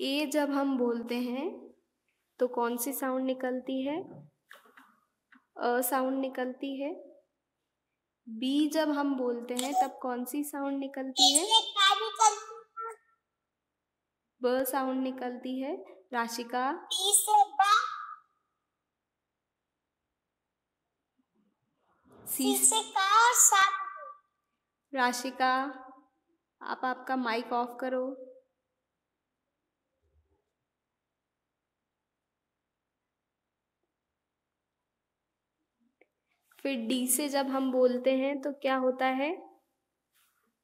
ए जब हम बोलते हैं तो कौन सी साउंड निकलती है? अ साउंड निकलती है। बी जब हम बोलते हैं तब कौन सी साउंड निकलती है? ब साउंड निकलती है। राशिका? सी से राशिका, आप आपका माइक ऑफ करो। फिर डी से जब हम बोलते हैं तो क्या होता है?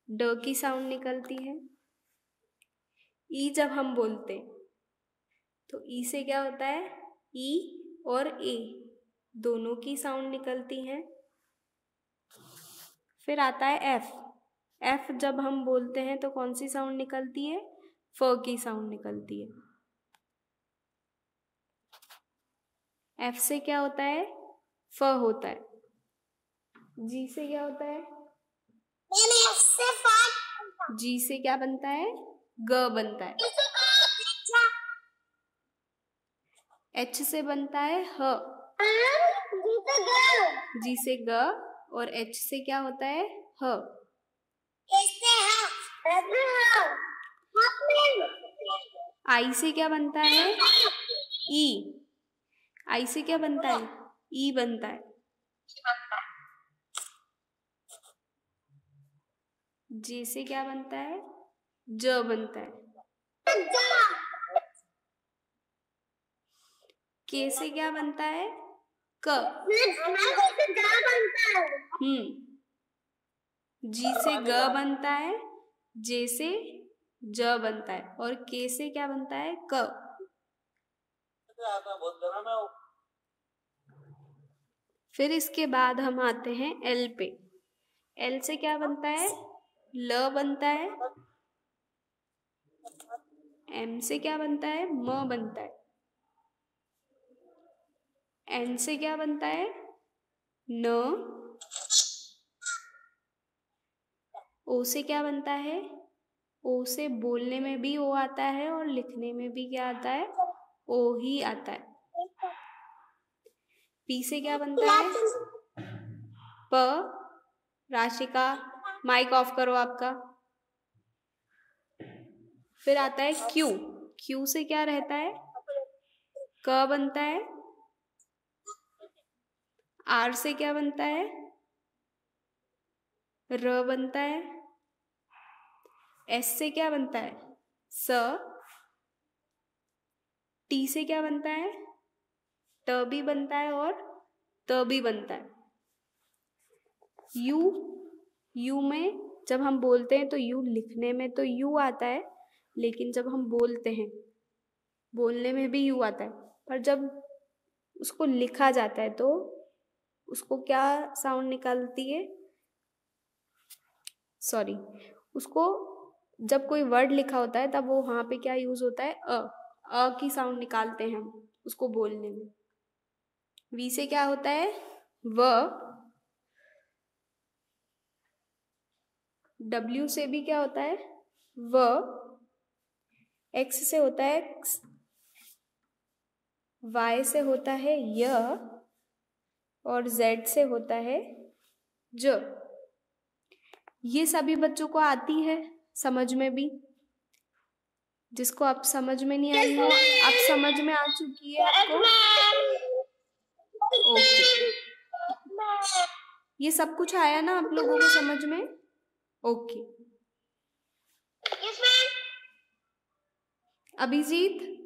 ड की साउंड निकलती है। ई जब हम बोलते हैं तो ई से क्या होता है? ई और ए दोनों की साउंड निकलती है। फिर आता है एफ। एफ जब हम बोलते हैं तो कौन सी साउंड निकलती है? फ की साउंड निकलती है। एफ से क्या होता है? फ होता है। जी से क्या होता है? जी से क्या बनता है? ग बनता है। एच से बनता है ह। जी से ग और एच से क्या होता है? ह। आई से क्या बनता है? ई। आई से क्या बनता है? ई बनता है। जे से क्या बनता है? ज बनता है। के से क्या बनता है? क। जी से ग बनता है। जे से ज बनता है और के से क्या बनता है? क। फिर इसके बाद हम आते हैं एल पे। एल से क्या बनता है? ल बनता है। एम से क्या बनता है? म बनता है। एन से क्या बनता है? न। ओ से क्या बनता है? ओ से बोलने में भी ओ आता है और लिखने में भी क्या आता है? ओ ही आता है। पी से क्या बनता है? प। राशिका, माइक ऑफ करो आपका। फिर आता है क्यू। क्यू से क्या रहता है? क बनता है। आर से क्या बनता है? र बनता है। एस से क्या बनता है? स। टी से क्या बनता है? ट भी बनता है और त भी बनता है। यू। यू में जब हम बोलते हैं तो यू लिखने में तो यू आता है, लेकिन जब हम बोलते हैं बोलने में भी यू आता है, पर जब उसको लिखा जाता है तो उसको क्या साउंड निकलती है? सॉरी, उसको जब कोई वर्ड लिखा होता है तब वो वहां पे क्या यूज होता है? अ की साउंड निकालते हैं हम उसको बोलने में। वी से क्या होता है? व। डब्ल्यू से भी क्या होता है? व। एक्स से होता है एक्स। वाई से होता है य और जेड से होता है ज। ये सभी बच्चों को आती है समझ में भी। जिसको आप समझ में नहीं आई हो, आप समझ में आ चुकी है आपको? ओके, ये सब कुछ आया ना आप लोगों को समझ में? ओके। अभिजीत,